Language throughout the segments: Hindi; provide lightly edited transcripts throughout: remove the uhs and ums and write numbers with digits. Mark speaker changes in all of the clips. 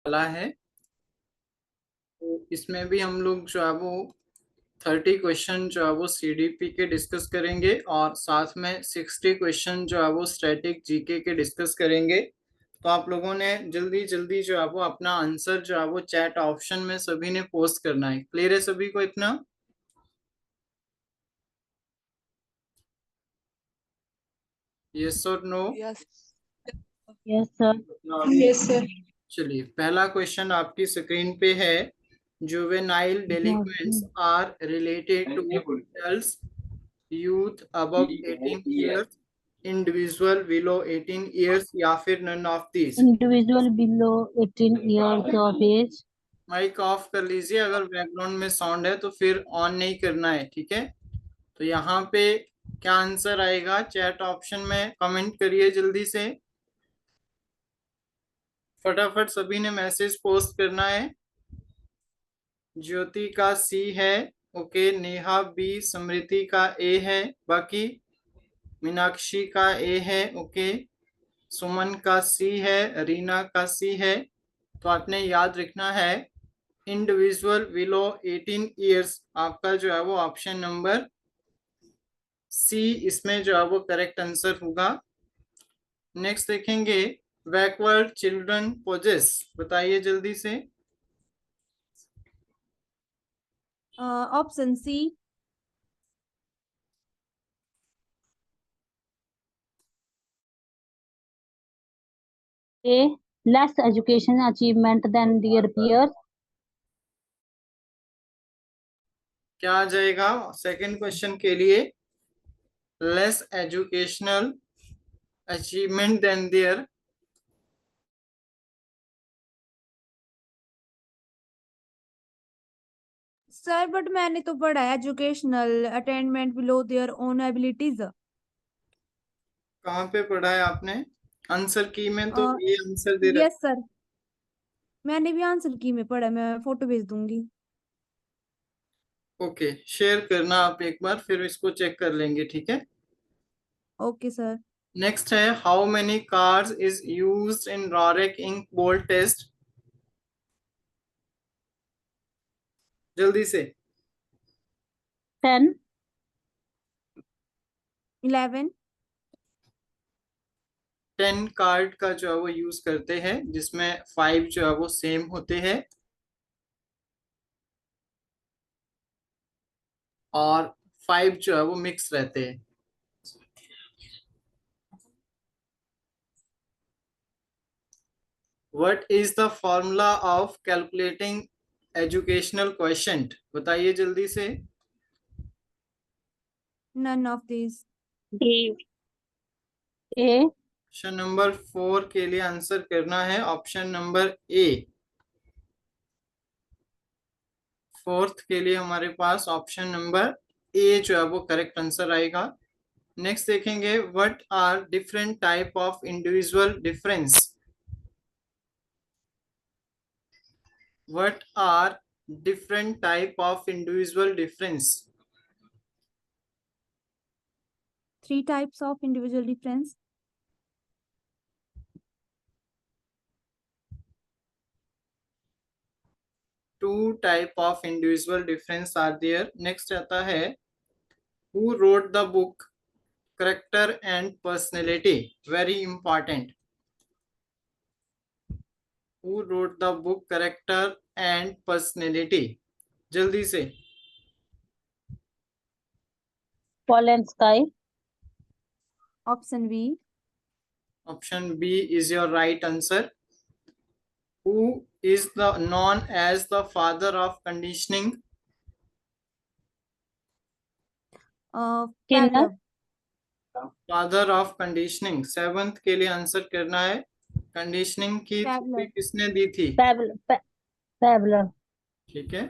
Speaker 1: वाला है। तो इसमें भी हम लोग जो है वो 30 क्वेश्चन जो है वो सीडीपी के डिस्कस करेंगे और साथ में 60 क्वेश्चन जो है वो स्टैटिक जीके के डिस्कस करेंगे। तो आप लोगों ने जल्दी जल्दी जो है वो अपना आंसर जो है वो चैट ऑप्शन में सभी ने पोस्ट करना है। क्लियर है सभी को इतना? यस और no?
Speaker 2: Yes
Speaker 3: yes sir.
Speaker 2: Yes sir.
Speaker 1: चलिए, पहला क्वेश्चन आपकी स्क्रीन पे है। Juvenile delinquents are related to adults, youth above 18 years, individual below 18 years या फिर none of this.
Speaker 3: Individual below 18 years of age.
Speaker 1: Mic off कर लीजिए, अगर बैकग्राउंड में साउंड है तो फिर ऑन नहीं करना है, ठीक है? तो यहाँ पे क्या आंसर आएगा चैट ऑप्शन में कमेंट करिए जल्दी से, फटाफट सभी ने मैसेज पोस्ट करना है। ज्योति का सी है, ओके। नेहा बी, समृति का ए है, बाकी मीनाक्षी का ए है, ओके। सुमन का सी है, रीना का सी है। तो आपने याद रखना है इंडिविजुअल बिलो 18 इयर्स, आपका जो है वो ऑप्शन नंबर सी इसमें जो है वो करेक्ट आंसर होगा। नेक्स्ट देखेंगे, बैकवर्ड चिल्ड्रन पोजेस, बताइए जल्दी से।
Speaker 4: Option C.
Speaker 3: A, less education achievement than their peers.
Speaker 1: क्या आ जाएगा सेकंड क्वेश्चन के लिए? Less educational achievement than their.
Speaker 4: Sir but मैंने तो पढ़ा है educational attainment below their own abilities.
Speaker 1: कहाँ पे पढ़ा है आपने? आंसर की में तो ये आंसर दे रखा।
Speaker 4: यस सर, मैंने भी आंसर की में पढ़ा है, मैं फोटो भेज दूंगी।
Speaker 1: ओके, शेयर करना आप एक बार, फिर इसको चेक कर लेंगे, ठीक है?
Speaker 4: Okay sir.
Speaker 1: नेक्स्ट है, how many cards is used in Rorschach ink blot test, जल्दी से।
Speaker 3: 10।
Speaker 4: 11।
Speaker 1: 10 कार्ड का जो है वो यूज करते हैं, जिसमें 5 जो है वो सेम होते हैं और 5 जो है वो मिक्स रहते हैं। What is the formula of calculating educational question, बताइए जल्दी से।
Speaker 4: None of this.
Speaker 3: D. A.
Speaker 1: Option number 4 के लिए आंसर करना है, ऑप्शन नंबर ए। फोर्थ के लिए हमारे पास ऑप्शन नंबर ए जो है वो करेक्ट आंसर आएगा। नेक्स्ट देखेंगे, what are different type of individual difference, what are different type of individual difference.
Speaker 4: 3 types of individual difference.
Speaker 1: Two type of individual difference are there. Next आता है, who wrote the book character and personality, very important. Who wrote the book character and personality, जल्दी से।
Speaker 3: Paul and Sky.
Speaker 4: Option B.
Speaker 1: Option B is your right answer. Who is the non as the father of conditioning,
Speaker 3: Skinner.
Speaker 4: Pavlov.
Speaker 1: Father of conditioning, seventh के लिए आंसर करना है। कंडीशनिंग की थ्योरी
Speaker 4: पैवलव।
Speaker 1: किसने दी थी?
Speaker 3: पैवलव।
Speaker 1: ठीक है।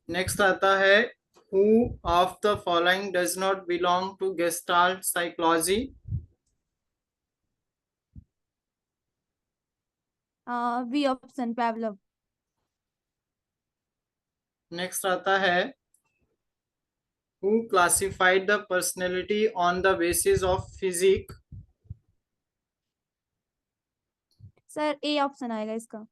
Speaker 1: नेक्स्ट आता है, who of the following does not belong to gestalt psychology.
Speaker 4: B option Pavlov.
Speaker 1: Next आता है, who classified the personality on the basis of physique.
Speaker 4: Sir A option आएगा इसका।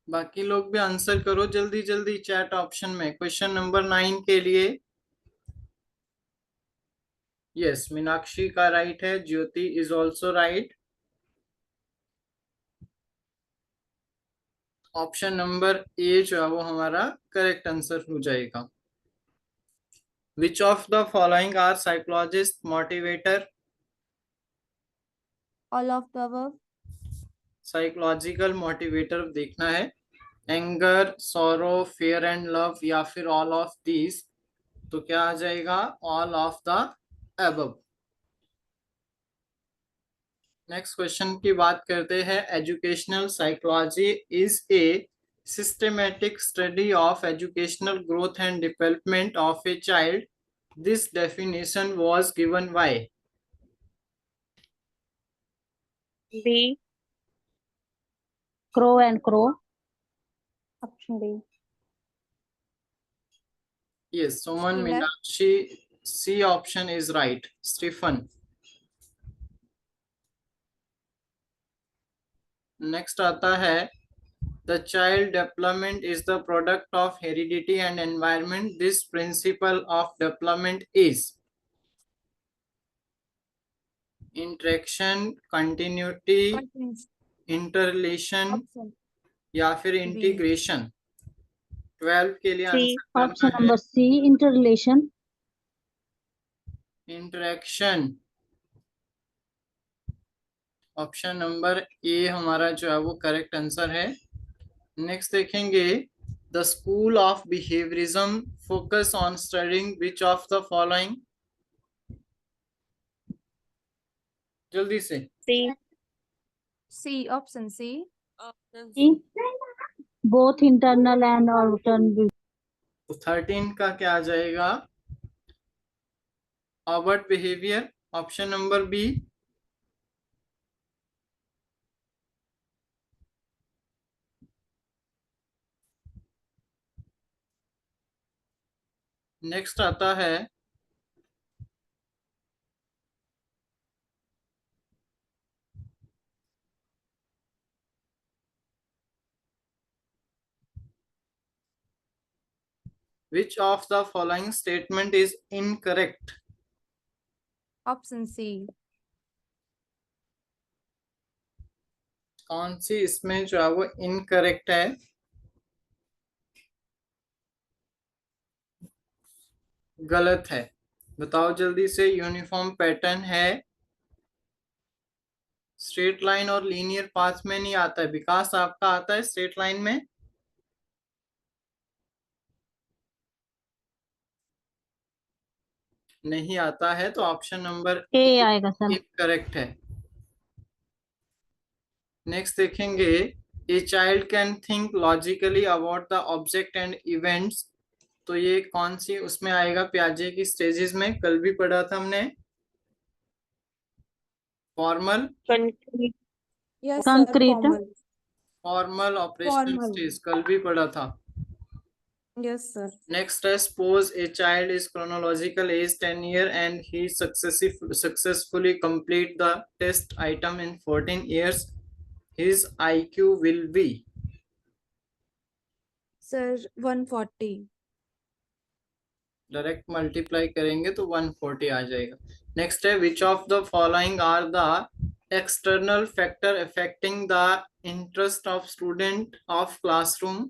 Speaker 1: बाकी लोग भी आंसर करो जल्दी जल्दी चैट ऑप्शन में। क्वेश्चन नंबर 9 के लिए यस, मीनाक्षी का राइट है, Jyoti is also right. Option number A जो है वो हमारा करेक्ट आंसर हो जाएगा। विच of the following are psychologist motivator?
Speaker 4: All of the above.
Speaker 1: Psychological motivator देखना है, anger, sorrow, fear and love या फिर ऑल ऑफ दीज। तो क्या आ जाएगा? All of the above. Next question की बात करते हैं। Educational psychology is a systematic study of educational growth and development of a child. This definition was given by?
Speaker 2: B,
Speaker 3: Crow and Crow.
Speaker 2: Option B.
Speaker 1: Yes, Suman,
Speaker 4: Stephen.
Speaker 1: Meenakshi, C option is right. Stephen. Next आता है, the child development is the product of heredity and environment. This principle of development is interaction, continuity, interrelation
Speaker 4: option
Speaker 1: या फिर integration। 12 के लिए
Speaker 2: C,
Speaker 1: आंसर
Speaker 3: Option
Speaker 1: करना है।
Speaker 3: number C, interrelation.
Speaker 1: Interaction. Option number A हमारा जो है वो करेक्ट आंसर है। नेक्स्ट देखेंगे, the school of behaviourism focus on studying which of the following? जल्दी से।
Speaker 2: C,
Speaker 4: C, option C.
Speaker 3: C. Both internal and external.
Speaker 1: तो 13 का क्या आ जाएगा? Overt behaviour. Option number B. Next आता है, which of the following statement is incorrect?
Speaker 4: Option C.
Speaker 1: कौन सी इसमें जो है वो इनकरेक्ट है? गलत है, बताओ जल्दी से। यूनिफॉर्म पैटर्न है, स्ट्रेट लाइन और लीनियर पाथ में नहीं आता है। विकास आपका आता है स्ट्रेट लाइन में? नहीं आता है, तो ऑप्शन नंबर
Speaker 3: A आएगा सर।
Speaker 1: इनकरेक्ट है। नेक्स्ट देखेंगे, a child can think logically about the object and events. तो ये कौन सी उसमें आएगा? पियाजे की स्टेजेस में कल भी पढ़ा था हमने। Formal,
Speaker 2: concrete,
Speaker 4: yes
Speaker 3: Concrete.
Speaker 4: Sir.
Speaker 1: Formal operational
Speaker 4: Formal.
Speaker 1: Stage कल भी पढ़ा था।
Speaker 4: Yes sir.
Speaker 1: Next, suppose a child is chronological age 10 year and he successfully complete the test item in 14 years. His IQ will be?
Speaker 4: Sir 140।
Speaker 1: Direct multiply करेंगे तो 140 आ जाएगा। नेक्स्ट है, which of the following are the external factor affecting the interest of student of classroom?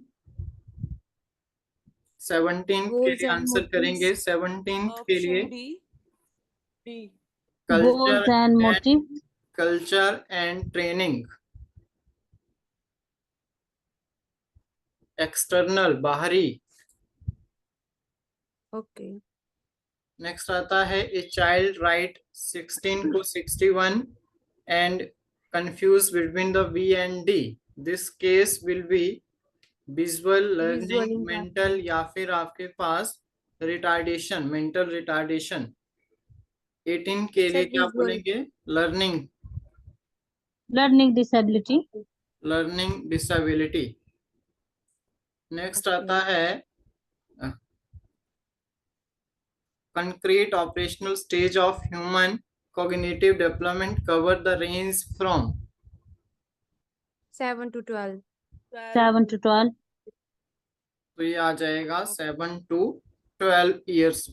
Speaker 1: 17 के लिए आंसर करेंगे। 17 के लिए
Speaker 3: Goals and motive.
Speaker 1: Culture and training. External, बाहरी।
Speaker 4: ओके।
Speaker 1: नेक्स्ट आता है, ए चाइल्ड राइट 16 को 61 and confuse between the B and D. This case will be visual learning, mental या फिर आपके पास रिटार्डेशन, मेंटल रिटार्डेशन। 18 के लिए क्या बोलेंगे? Learning,
Speaker 3: Learning disability.
Speaker 1: Learning disability. Next आता है, concrete operational stage of human cognitive development cover the range from?
Speaker 4: 7 to 12।
Speaker 3: 7 to 12.
Speaker 1: तो ये आ जाएगा 7 to 12 years।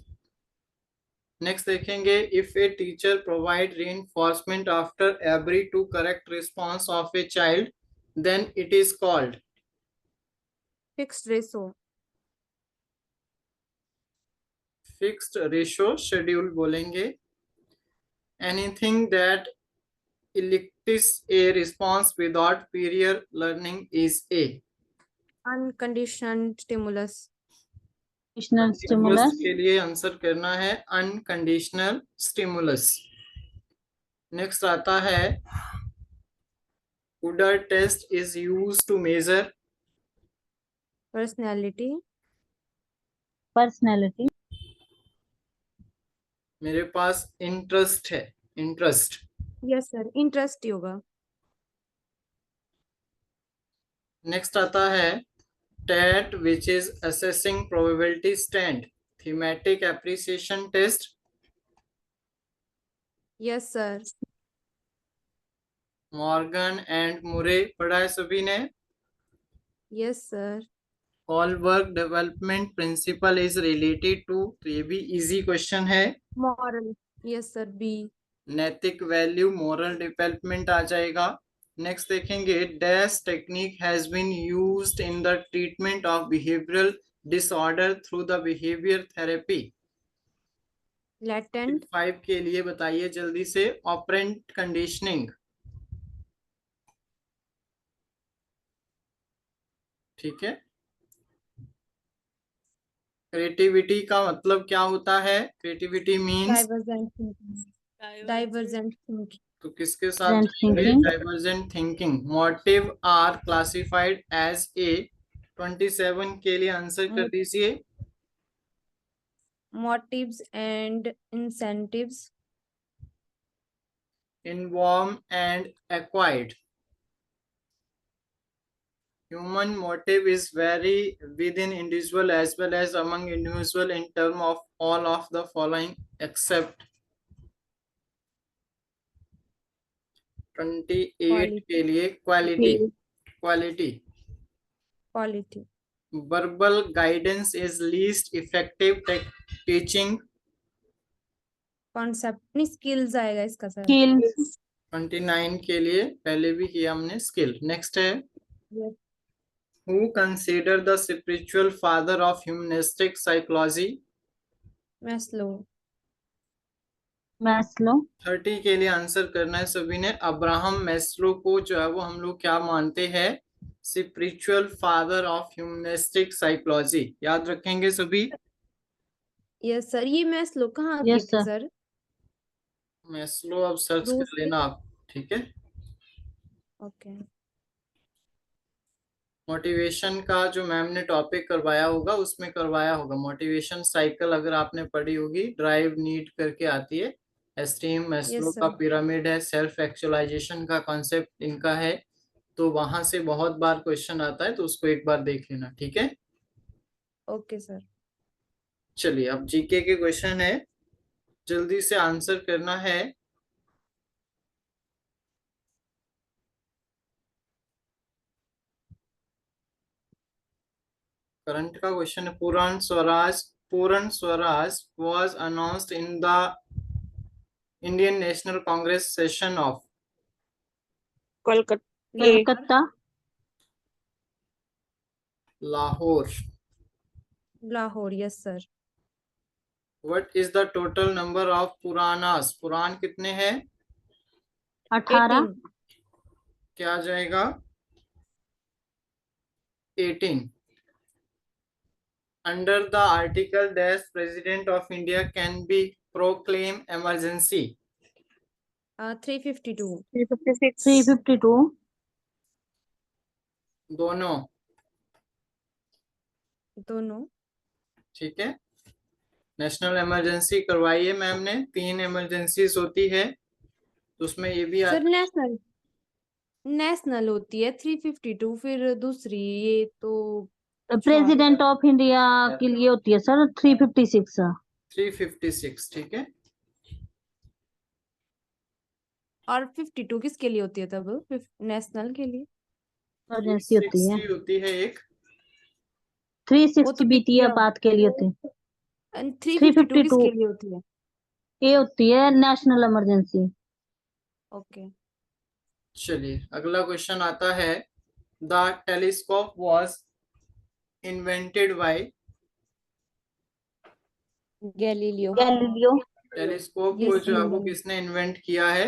Speaker 1: नेक्स्ट देखेंगे, if a teacher provide reinforcement after every 2 correct response of a child then it is called.
Speaker 4: Fixed ratio.
Speaker 1: Fixed ratio schedule बोलेंगे। Anything that elicits a response without prior learning is a।
Speaker 4: Unconditioned stimulus.
Speaker 3: Conditional
Speaker 1: stimulus
Speaker 3: stimulus.
Speaker 1: के लिए आंसर करना है अनकंडीशनल स्टिमुलस। नेक्स्ट आता है, Udar test is used to measure
Speaker 4: personality.
Speaker 3: Personality.
Speaker 1: मेरे पास इंटरेस्ट है, इंटरेस्ट।
Speaker 4: यस सर, इंटरेस्ट ही होगा।
Speaker 1: नेक्स्ट आता है TAT which is assessing probability stand thematic appreciation test.
Speaker 4: Yes sir.
Speaker 1: Morgan and Murray पढ़ा है सभी ने।
Speaker 4: Yes sir.
Speaker 1: Kohlberg development principle is related to, तो ये भी इजी क्वेश्चन है।
Speaker 4: मॉरल। Yes sir, B.
Speaker 1: नैतिक वैल्यू मोरल डेवलपमेंट आ जाएगा। नेक्स्ट देखेंगे, dash technique has been used in the treatment of behavioural disorder through the behaviour therapy.
Speaker 4: Latent.
Speaker 1: 5 के लिए बताइए जल्दी से। ऑपरेंट कंडीशनिंग, ठीक है। क्रिएटिविटी का मतलब क्या होता है? Creativity means
Speaker 4: divergent thinking. Divergent thinking.
Speaker 1: तो किसके साथ
Speaker 3: Divergent
Speaker 1: जाएंगे?
Speaker 3: thinking.
Speaker 1: Divergent thinking. Motive are classified as a. 27 के लिए आंसर कर दीजिए।
Speaker 4: Motives and incentives.
Speaker 1: Inborn and acquired. Human motive is vary within individual as well as among individual in term of all of the following except 28 के लिए quality. Quality.
Speaker 4: Quality.
Speaker 1: Verbal guidance is least effective teaching।
Speaker 4: Concept नहीं, स्किल्स आएगा इसका सर।
Speaker 3: Skills.
Speaker 1: 29 के लिए पहले भी किया हमने स्किल। नेक्स्ट है,
Speaker 4: Yes.
Speaker 1: who consider the spiritual father of humanistic psychology।
Speaker 4: Maslow.
Speaker 3: Maslow.
Speaker 1: 30 के लिए आंसर करना है सभी ने। अब्राहम मैस्लो को जो है वो हम लोग क्या मानते हैं? Spiritual father of humanistic psychology. याद रखेंगे सभी।
Speaker 4: Yes sir. ये मैस्लो कहाँ की
Speaker 3: Yes,
Speaker 4: थी
Speaker 3: sir.
Speaker 4: सर?
Speaker 1: मैस्लो अब सर्च
Speaker 4: रूस
Speaker 1: कर लेना आप, ठीक है।
Speaker 4: ओके।
Speaker 1: मोटिवेशन का जो मैम ने टॉपिक करवाया होगा उसमें करवाया होगा। मोटिवेशन साइकिल अगर आपने पढ़ी होगी, ड्राइव नीड करके आती है। एस्टीम मैस्लो
Speaker 4: Yes,
Speaker 1: का
Speaker 4: sir.
Speaker 1: पिरामिड है। सेल्फ एक्चुअलाइजेशन का कॉन्सेप्ट इनका है। तो वहां से बहुत बार क्वेश्चन आता है, तो उसको एक बार देख लेना, ठीक है।
Speaker 4: Okay sir.
Speaker 1: चलिए अब जीके के क्वेश्चन है, जल्दी से आंसर करना है। करंट का क्वेश्चन है, Purna Swaraj was announced in the Indian National Congress session of.
Speaker 3: Kolkata.
Speaker 1: Lahore.
Speaker 4: Lahore. Yes sir.
Speaker 1: What is the total number of Puranas? पुराण कितने हैं?
Speaker 3: 18.
Speaker 1: क्या आ जाएगा? 18। Under the article that president of India can be proclaim emergency.
Speaker 4: 352।
Speaker 3: 352.
Speaker 1: दोनों,
Speaker 4: दोनों।
Speaker 1: ठीक है। नेशनल इमरजेंसी करवाई है मैम ने। 3 इमरजेंसीज होती है, तो उसमें ये भी
Speaker 4: सर
Speaker 1: आता
Speaker 4: नेशनल, नेशनल होती है 352, फिर दूसरी ये तो
Speaker 3: प्रेसिडेंट ऑफ इंडिया के लिए होती है सर 356.
Speaker 1: 356, ठीक है।
Speaker 4: और 52 किसके लिए होती है तब? नेशनल के लिए।
Speaker 3: इमरजेंसी होती है।
Speaker 1: 360 होती है एक।
Speaker 3: 360
Speaker 4: तो
Speaker 3: बीती
Speaker 4: BT
Speaker 3: आपात के लिए होती है।
Speaker 4: 352
Speaker 3: 352
Speaker 4: किसके लिए होती है?
Speaker 3: ये होती है नेशनल इमरजेंसी।
Speaker 4: ओके।
Speaker 1: चलिए अगला क्वेश्चन आता है, the telescope was invented by.
Speaker 4: Galileo.
Speaker 3: Galileo.
Speaker 1: Telescope को
Speaker 4: यस
Speaker 1: जो है वो किसने इन्वेंट किया है?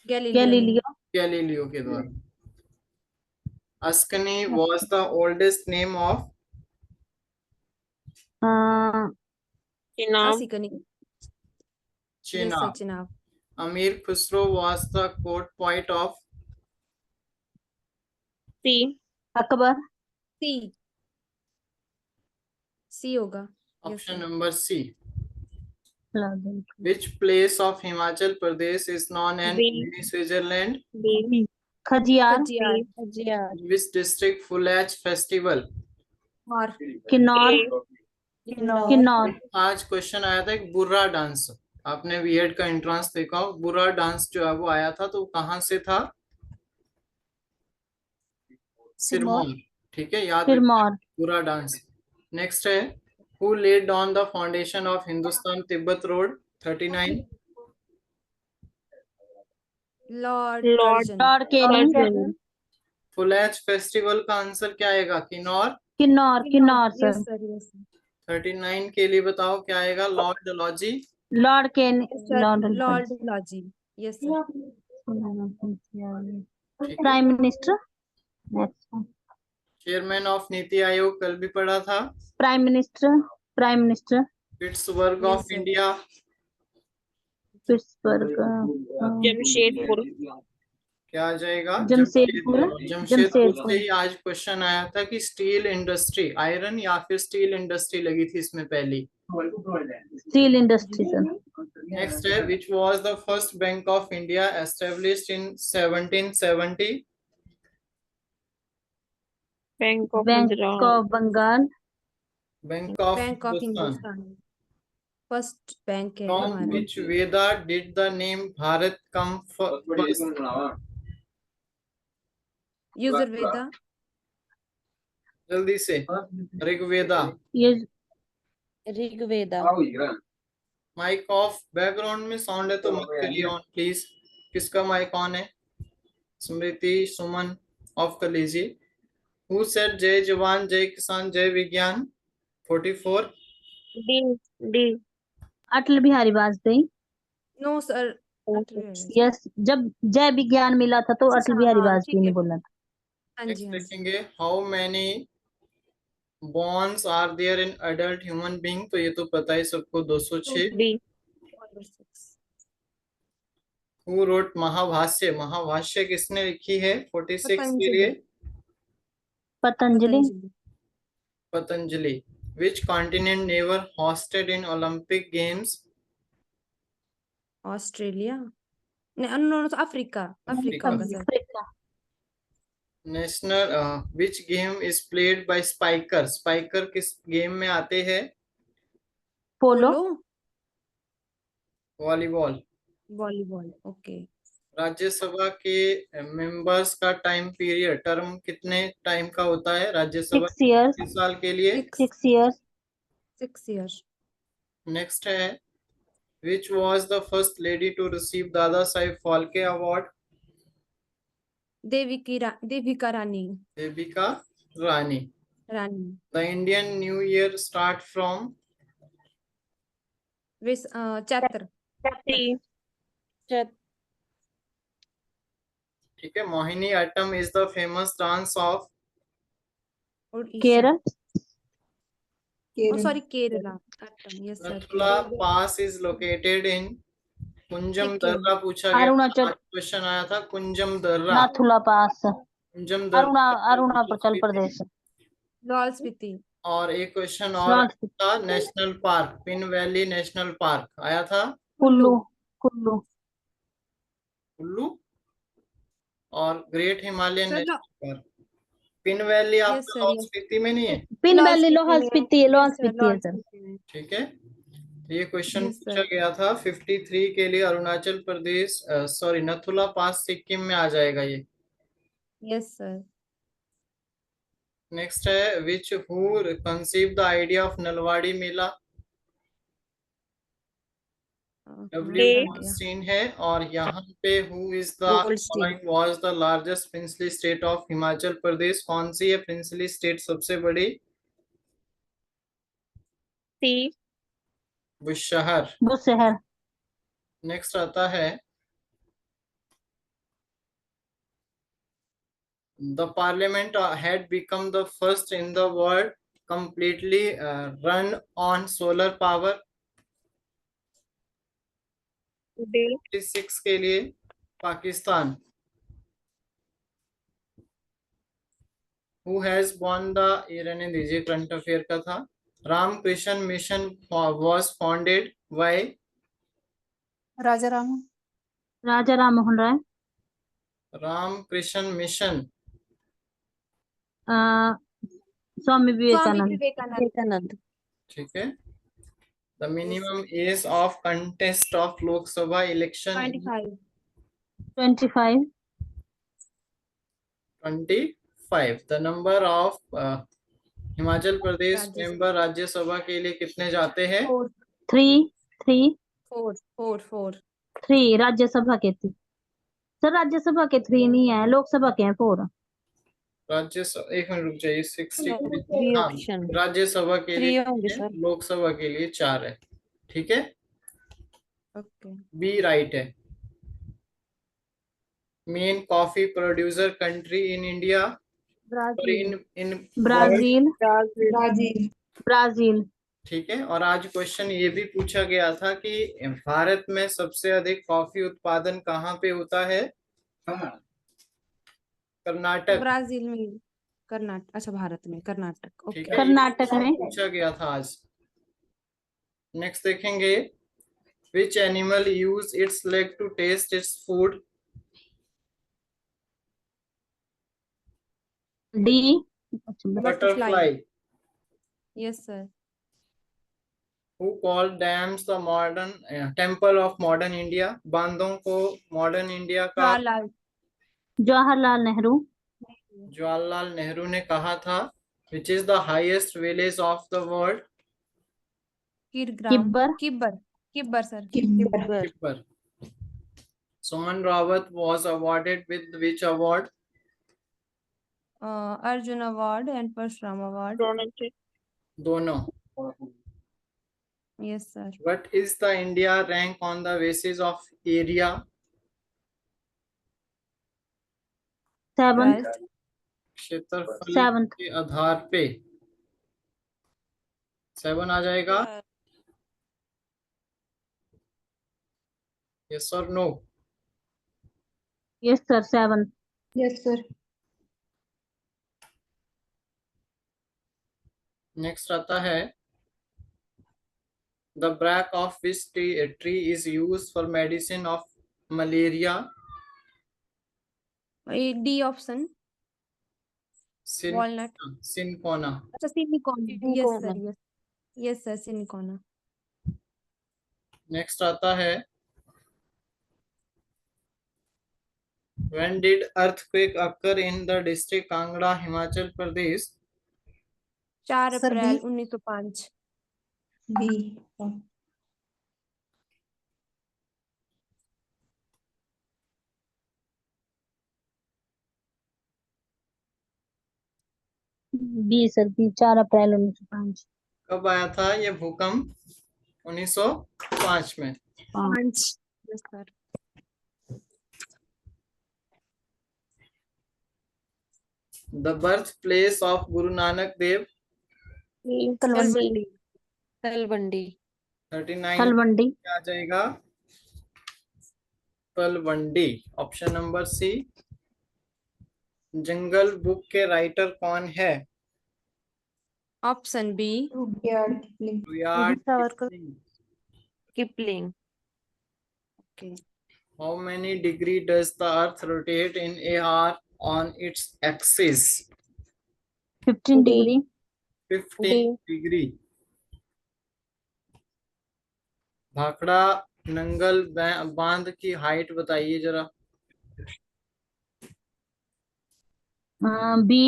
Speaker 4: गैलीलियो ने।
Speaker 3: गैलीलियो।
Speaker 1: गैलीलियो के द्वारा। Asikni was the oldest name of.
Speaker 2: Chenab
Speaker 4: Asikni. Yes
Speaker 1: Chenab.
Speaker 4: Sir, Chenab.
Speaker 1: Amir Khusro was the court point of.
Speaker 2: C
Speaker 3: Akbar.
Speaker 4: C. C होगा। Yes
Speaker 1: option
Speaker 4: sir.
Speaker 1: Number C. Which place of Himachal Pradesh is known as
Speaker 2: B
Speaker 1: mini Switzerland?
Speaker 2: B
Speaker 3: Khajjiar.
Speaker 4: Khajjiar.
Speaker 2: Khajjiar
Speaker 1: Which district Fulaj festival?
Speaker 4: और
Speaker 3: किन्नौर।
Speaker 4: किन्नौर।
Speaker 3: किन्नौर।
Speaker 1: आज क्वेश्चन आया था एक बुर्रा डांस। आपने बीएड का एंट्रेंस देखा हो, बुर्रा डांस जो है वो आया था, तो कहाँ से था? सिरमौर। ठीक है, याद रखिए
Speaker 3: सिरमौर।
Speaker 1: बुर्रा डांस। नेक्स्ट है, who laid down the foundation of Hindustan Tibet road 39?
Speaker 4: Lord
Speaker 2: lord
Speaker 4: Curzon.
Speaker 3: Lord Canning.
Speaker 2: Curzon
Speaker 1: Phulaich festival का आंसर क्या आएगा? Kinnaur.
Speaker 3: Kinnaur. Kinnaur
Speaker 4: yes
Speaker 3: sir.
Speaker 4: Sir, yes
Speaker 1: 39 के लिए बताओ क्या आएगा? Lord Dalhousie.
Speaker 3: Lord Canning.
Speaker 4: Sir.
Speaker 3: Lord
Speaker 4: lord लॉजी। Yes sir.
Speaker 1: ठीक है।
Speaker 3: Prime minister. Next.
Speaker 1: Chairman of NITI Aayog कल भी पढ़ा था।
Speaker 3: Prime minister. Prime minister.
Speaker 1: Pittsburgh
Speaker 4: yes
Speaker 1: of
Speaker 4: sir.
Speaker 1: India.
Speaker 3: Pittsburgh.
Speaker 2: Jamshedpur
Speaker 1: क्या आ जाएगा?
Speaker 3: जमशेदपुर।
Speaker 1: जमशेदपुर से
Speaker 3: जमशेदपुर।
Speaker 1: ही आज क्वेश्चन आया था कि स्टील इंडस्ट्री, आयरन या फिर स्टील इंडस्ट्री लगी थी इसमें पहली।
Speaker 3: Steel industry sir.
Speaker 1: नेक्स्ट है, which was the first bank of India established in 1770?
Speaker 2: Bank of
Speaker 3: bank
Speaker 2: Gujarat
Speaker 3: of Bengal.
Speaker 1: Bank of
Speaker 4: bank of
Speaker 1: Hindustan.
Speaker 4: Hindustan first bank है
Speaker 1: फ्रॉम
Speaker 4: हमारा।
Speaker 1: Which Veda did the name Bharat come first?
Speaker 4: Yajurveda.
Speaker 1: जल्दी से। ऋग्वेदा।
Speaker 3: ये
Speaker 4: ऋग्वेदा।
Speaker 1: माइक ऑफ, बैकग्राउंड में साउंड है तो मत करिए ऑन प्लीज। किसका माइक ऑन है? स्मृति, सुमन, ऑफ कर लीजिए। हु सेड जय जवान जय किसान जय विज्ञान 44?
Speaker 2: D D
Speaker 3: Atal Bihari Vajpayee.
Speaker 4: No sir.
Speaker 3: Yes, जब जय विज्ञान मिला था तो अटल बिहारी
Speaker 4: हाँ
Speaker 3: वाजपेयी
Speaker 4: ठीक
Speaker 3: ने
Speaker 4: है।
Speaker 3: बोला था।
Speaker 4: हाँ जी,
Speaker 1: नेक्स्ट
Speaker 4: हाँ जी।
Speaker 1: देखेंगे, how many bones are there in adult human being? तो ये तो पता ही सबको, 206।
Speaker 2: D
Speaker 1: who wrote Mahabhashya? Mahabhashya किसने लिखी है 46 के लिए?
Speaker 3: Patanjali.
Speaker 4: Patanjali.
Speaker 1: Patanjali. Which continent never hosted in Olympic games?
Speaker 4: Australia. नहीं, नो नो, अफ्रीका। अफ्रीका होगा sir.
Speaker 3: Africa.
Speaker 1: National which game is played by spiker? Spiker किस गेम में आते हैं?
Speaker 3: Polo.
Speaker 1: Volleyball.
Speaker 4: Volleyball. Okay.
Speaker 1: Rajya Sabha के मेंबर्स का टाइम पीरियड, टर्म कितने टाइम का होता है राज्यसभा?
Speaker 3: 6 years।
Speaker 1: 3 साल के लिए।
Speaker 3: 6 years।
Speaker 4: 6 years।
Speaker 1: नेक्स्ट है, which was the first lady to receive Dada Saheb Phalke award?
Speaker 4: Devika Rani.
Speaker 1: Devika Rani.
Speaker 4: Rani.
Speaker 1: The Indian New Year start from?
Speaker 4: Chaitra.
Speaker 2: C
Speaker 1: ठीक है। Mohini Attam is the famous dance of?
Speaker 3: Kerala.
Speaker 4: Sorry, Kerala. Yes sir.
Speaker 1: Nathula pass is located in? Kunzum
Speaker 4: Sikkim.
Speaker 1: दर्रा पूछा गया,
Speaker 3: अरुणाचल।
Speaker 1: क्वेश्चन आया था कुंजम दर्रा।
Speaker 3: नाथुला पास।
Speaker 1: कुंजम दर्रा
Speaker 3: अरुणाचल प्रदेश।
Speaker 4: लाहौल स्पीति।
Speaker 1: और एक क्वेश्चन और
Speaker 3: लाहौल
Speaker 1: था, national park, pin valley national park आया था?
Speaker 3: कुल्लू। कुल्लू।
Speaker 1: कुल्लू। और great Himalayan
Speaker 4: sir,
Speaker 1: national park, pin valley
Speaker 4: yes
Speaker 1: आपका
Speaker 4: सर,
Speaker 1: लाहौल
Speaker 4: यस।
Speaker 1: स्पीति में नहीं है?
Speaker 3: पिन
Speaker 4: लाहौल
Speaker 3: वैली
Speaker 4: स्पीति
Speaker 3: लाहौल
Speaker 4: में।
Speaker 3: स्पीति है। लाहौल
Speaker 4: यस सर,
Speaker 3: स्पीति है
Speaker 4: लाहौल
Speaker 3: सर।
Speaker 4: स्पीति में।
Speaker 1: ठीक है। ये क्वेश्चन
Speaker 4: यस
Speaker 1: पूछा
Speaker 4: सर।
Speaker 1: गया था 53 के लिए। अरुणाचल प्रदेश, सॉरी, नथुला पास सिक्किम में आ जाएगा ये।
Speaker 4: Yes sir.
Speaker 1: नेक्स्ट है which who conceive the idea of Nalwari Mela. W
Speaker 2: A.
Speaker 1: Goldstein है। और यहाँ पे who is the
Speaker 2: Goldstein.
Speaker 1: Was the largest princely state of Himachal Pradesh. कौन सी है प्रिंसली स्टेट सबसे बड़ी?
Speaker 2: C.
Speaker 1: बुशहर।
Speaker 3: बुशहर।
Speaker 1: नेक्स्ट आता है the parliament had become the first in the world completely run on solar power।
Speaker 2: D.
Speaker 1: 6 के लिए Pakistan. Who has won the, ये रहने दीजिए, करंट अफेयर का था। Ramakrishna mission was founded by।
Speaker 4: Raja Ram.
Speaker 3: Raja Ram Mohan Roy.
Speaker 1: Ramakrishna mission
Speaker 3: Swami
Speaker 4: Swami
Speaker 3: Vivekananda.
Speaker 4: Vivekananda.
Speaker 1: ठीक है। The minimum age of contest of Lok Sabha election
Speaker 4: 25।
Speaker 3: 25।
Speaker 1: 25। The number of Himachal Pradesh
Speaker 4: Rajya Sabha.
Speaker 1: Member Rajya Sabha के लिए कितने जाते हैं?
Speaker 3: 3 3
Speaker 4: 4।
Speaker 3: 3 राज्यसभा के 3। सर राज्यसभा के 3 नहीं है, लोकसभा के हैं 4।
Speaker 1: राज्यसभा, एक मिनट रुक जाइए। 60।
Speaker 2: Three
Speaker 1: हाँ,
Speaker 2: option.
Speaker 1: राज्यसभा के लिए
Speaker 2: 3 होंगे
Speaker 1: 3 है,
Speaker 2: सर।
Speaker 1: लोकसभा के लिए 4 है। ठीक है,
Speaker 4: ओके।
Speaker 1: बी राइट है। Main coffee producer country in India और इन
Speaker 3: ब्राजील।
Speaker 4: ब्राजील।
Speaker 3: ब्राजील।
Speaker 1: ठीक है। और आज क्वेश्चन ये भी पूछा गया था कि भारत में सबसे अधिक कॉफी उत्पादन कहाँ पे होता है? कर्नाटक।
Speaker 4: ब्राजील में। कर्नाटक। अच्छा, भारत में कर्नाटक।
Speaker 1: ठीक
Speaker 4: ओके।
Speaker 1: है,
Speaker 3: कर्नाटक में।
Speaker 1: पूछा गया था आज। नेक्स्ट देखेंगे which animal use its leg to test its food.
Speaker 3: D.
Speaker 1: Butterfly.
Speaker 4: Yes sir.
Speaker 1: Who called dams the modern temple of modern India. बांधों को मॉडर्न इंडिया का
Speaker 3: जवाहरलाल नेहरू।
Speaker 1: जवाहरलाल नेहरू ने कहा था। Which is the highest village of the world.
Speaker 3: Kibber.
Speaker 4: Kibber sir.
Speaker 1: Kibber. Suman Rawat was awarded with which award?
Speaker 4: Arjuna award and Parshuram award.
Speaker 1: दोनों।
Speaker 4: Yes sir.
Speaker 1: What is the India rank on the basis of area?
Speaker 3: 7th।
Speaker 1: क्षेत्रफल
Speaker 3: 7th।
Speaker 1: के आधार पे 7 आ जाएगा। यस और no?
Speaker 3: Yes sir 7th।
Speaker 4: Yes sir.
Speaker 1: Next आता है the bark of which tree is used for medicine of malaria?
Speaker 4: D option. Walnut.
Speaker 1: Cinchona.
Speaker 4: अच्छा, silicon. Yes sir. Yes sir, silicon.
Speaker 1: Next आता है when did earthquake occur in the district Kangra Himachal Pradesh?
Speaker 4: 4 April 1905। B.
Speaker 3: B sir B 4 April 1905।
Speaker 1: कब आया था ये भूकंप? 1905 में।
Speaker 4: 5। Yes sir.
Speaker 1: The birth place of Guru Nanak Dev?
Speaker 2: Talwandi.
Speaker 1: 39
Speaker 3: Talwandi.
Speaker 1: आ जाएगा Talwandi. Option number C. Jungle book के राइटर कौन है?
Speaker 4: Option B.
Speaker 1: Rudyard Kipling.
Speaker 2: Kipling.
Speaker 4: Okay.
Speaker 1: How many degree does the earth rotate in a hour on its axis?
Speaker 3: 15 degree.
Speaker 1: 15 degree. Bhakra Nangal बांध की हाइट बताइए जरा।
Speaker 3: बी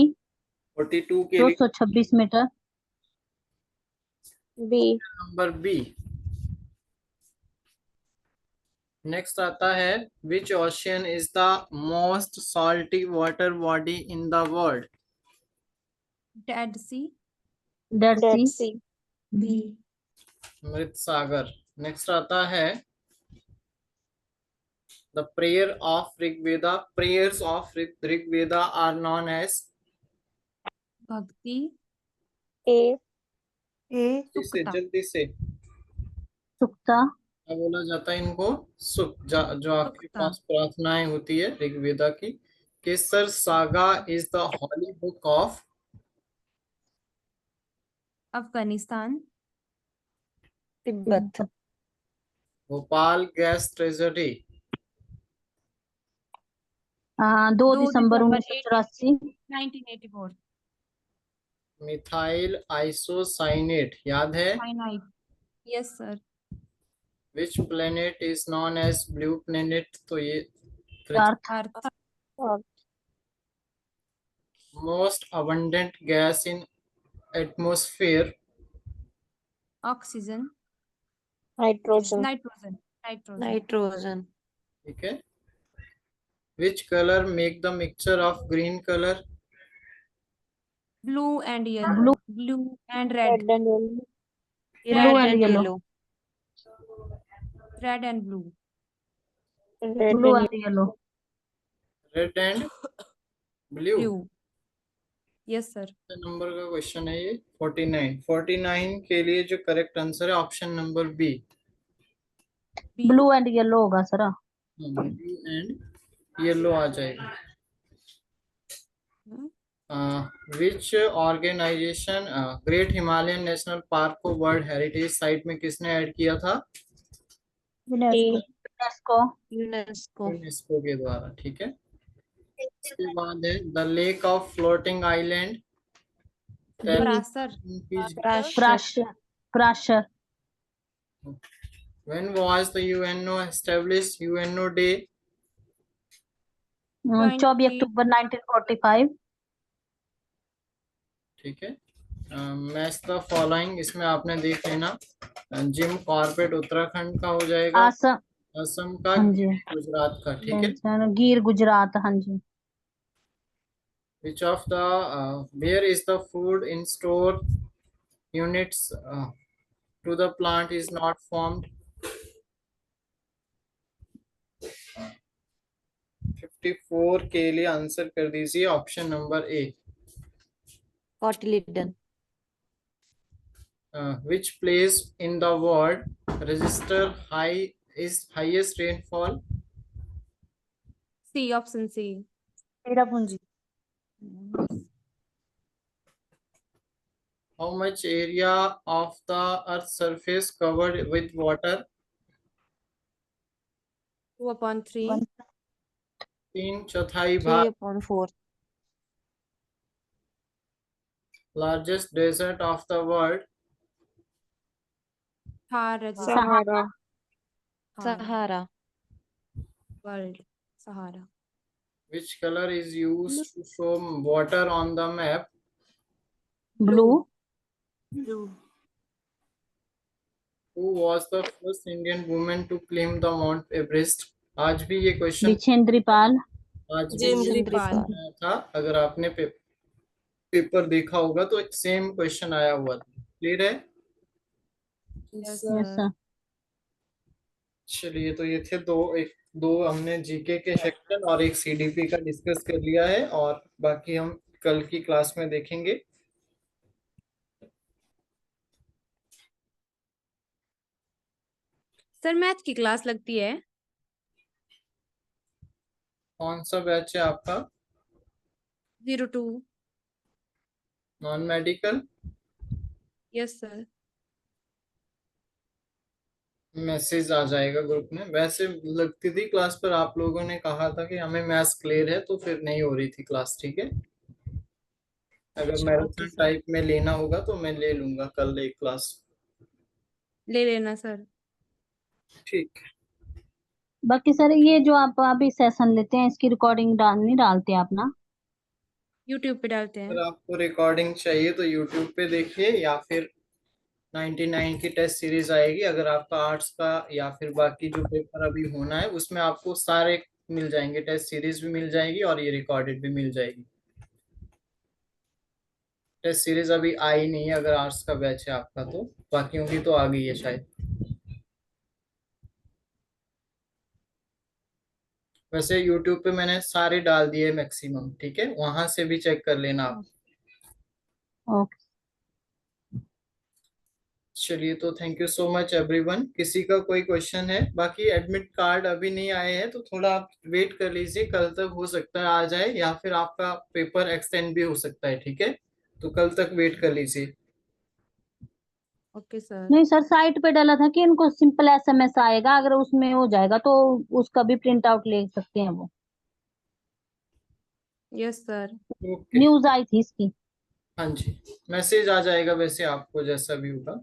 Speaker 1: 42 के लिए
Speaker 3: 226 metre.
Speaker 2: B
Speaker 1: number B. Next आता है which ocean is the most salty water body in the world.
Speaker 4: Dead sea.
Speaker 3: Dead
Speaker 2: dead
Speaker 3: sea.
Speaker 2: C
Speaker 4: B.
Speaker 1: मृत सागर। नेक्स्ट आता है the prayer of Rigveda, prayers of Rigveda are known as.
Speaker 4: Bhakti.
Speaker 2: A
Speaker 1: जल्दी से
Speaker 4: सुक्ता।
Speaker 1: जल्दी से
Speaker 3: सुक्ता।
Speaker 1: क्या बोला जाता है इनको? सुख। जो आपके
Speaker 4: सुक्ता।
Speaker 1: पास प्रार्थनाएं होती है ऋग्वेदा की। Kesar saga is the holy book of.
Speaker 4: Afghanistan.
Speaker 2: Tibet
Speaker 1: Bhopal gas tragedy.
Speaker 3: 2
Speaker 4: 2
Speaker 3: December
Speaker 4: December
Speaker 3: 1984।
Speaker 4: 1984।
Speaker 1: Methyl isocyanate याद है?
Speaker 4: Cyanide. Yes sir.
Speaker 1: Which planet is known as blue planet? तो ये
Speaker 3: अर्थ।
Speaker 4: अर्थ।
Speaker 2: और
Speaker 1: most abundant gas in atmosphere.
Speaker 4: Oxygen.
Speaker 2: Hydrogen
Speaker 4: nitrogen. Nitrogen.
Speaker 2: Nitrogen
Speaker 1: ठीक है। Which colour make the mixture of green colour?
Speaker 4: Blue and yellow.
Speaker 3: Blue.
Speaker 4: Blue and red.
Speaker 2: Red and
Speaker 3: blue and yellow.
Speaker 2: Yellow
Speaker 4: red and blue.
Speaker 2: Red
Speaker 3: blue
Speaker 2: and
Speaker 3: and yellow.
Speaker 1: Red and blue.
Speaker 4: Blue. Yes sir.
Speaker 1: Number का क्वेश्चन है ये 49 के लिए जो करेक्ट आंसर है option number B.
Speaker 4: B.
Speaker 3: Blue and yellow होगा सर।
Speaker 1: ब्लू एंड येलो आ जाएगा। Which organisation great Himalayan national park को वर्ल्ड हेरिटेज साइट में किसने ऐड किया था?
Speaker 3: यूनेस्को।
Speaker 2: यूनेस्को
Speaker 1: यूनेस्को के द्वारा। ठीक है। इसके बाद है the lake of floating island.
Speaker 4: Parashar.
Speaker 2: राष्ट्र
Speaker 3: Prashar.
Speaker 1: When was the UNO established? UNO Day
Speaker 3: 24 अक्टूबर 1945।
Speaker 1: ठीक है। मैच द फॉलोइंग, इसमें आपने देख लेना। जिम कॉर्बेट उत्तराखंड का हो जाएगा,
Speaker 3: असम।
Speaker 1: असम का,
Speaker 3: हाँ जी।
Speaker 1: गुजरात का। ठीक है।
Speaker 3: गिर गुजरात। हाँ जी।
Speaker 1: Which of the where is the food in store units to the plant is not formed? 54 के लिए आंसर कर दीजिए option number A.
Speaker 2: Cotyledon
Speaker 1: Which place in the world register highest rainfall?
Speaker 4: C. Option C.
Speaker 3: Cherrapunji.
Speaker 1: How much area of the earth's surface covered with water?
Speaker 4: 2/3।
Speaker 1: 3/4 भाग।
Speaker 2: 3/4
Speaker 1: Largest desert of the world?
Speaker 4: Thar.
Speaker 2: Sahara
Speaker 4: Sahara.
Speaker 2: Sahara
Speaker 4: world. Sahara.
Speaker 1: Which color is used to show water on the map?
Speaker 3: Blue.
Speaker 4: Blue.
Speaker 1: Who was the first Indian woman to climb the Mount Everest? आज भी ये क्वेश्चन
Speaker 3: विछेंद्री पाल।
Speaker 1: आज भी
Speaker 2: जिंद्री
Speaker 1: ये
Speaker 2: पाल
Speaker 1: आया था। अगर आपने पेपर देखा होगा तो सेम क्वेश्चन आया हुआ था। क्लियर है?
Speaker 4: Yes
Speaker 3: yes
Speaker 4: sir.
Speaker 3: सर।
Speaker 1: चलिए, तो ये थे दो हमने जीके के सेक्शन और एक सीडीपी का डिस्कस कर लिया है, और बाकी हम कल की क्लास में देखेंगे।
Speaker 4: सर मैथ की क्लास लगती है?
Speaker 1: कौन सा बैच है आपका?
Speaker 4: 02।
Speaker 1: Non medical?
Speaker 4: Yes sir.
Speaker 1: Message आ जाएगा ग्रुप में। वैसे लगती थी क्लास, पर आप लोगों ने कहा था कि हमें मैथ्स क्लियर है, तो फिर नहीं हो रही थी क्लास। ठीक है। अगर मैराथन टाइप में लेना होगा तो मैं ले लूंगा कल एक क्लास।
Speaker 4: ले लेना सर।
Speaker 1: ठीक।
Speaker 3: बाकी सर ये जो आप अभी सेशन लेते हैं इसकी रिकॉर्डिंग नहीं डालते आप ना?
Speaker 4: यूट्यूब पे डालते हैं।
Speaker 1: अगर आपको रिकॉर्डिंग चाहिए तो यूट्यूब पे देखिए, या फिर 99 की टेस्ट सीरीज आएगी। अगर आपका आर्ट्स का या फिर बाकी जो पेपर अभी होना है उसमें आपको सारे मिल जाएंगे, टेस्ट सीरीज भी मिल जाएगी और ये रिकॉर्डेड भी मिल जाएगी। टेस्ट सीरीज अभी आई नहीं है अगर आर्ट्स का बैच है आपका, तो बाकियों की तो आ गई है शायद। वैसे यूट्यूब पे मैंने सारे डाल दिए मैक्सिमम, ठीक है, वहां से भी चेक कर लेना आप।
Speaker 3: ओके।
Speaker 1: चलिए, तो thank you so much everyone. किसी का कोई क्वेश्चन है? बाकी एडमिट कार्ड अभी नहीं आए हैं तो थोड़ा आप वेट कर लीजिए, कल तक हो सकता है आ जाए, या फिर आपका पेपर एक्सटेंड भी हो सकता है, ठीक है, तो कल तक वेट कर लीजिए।
Speaker 4: Okay sir.
Speaker 3: नहीं सर, साइट पे डाला था कि इनको सिंपल SMS आएगा, अगर उसमें हो जाएगा तो उसका भी प्रिंट आउट ले सकते हैं वो।
Speaker 4: Yes sir.
Speaker 1: ओके।
Speaker 3: न्यूज आई थी इसकी।
Speaker 1: हाँ जी, मैसेज आ जाएगा वैसे आपको जैसा भी होगा।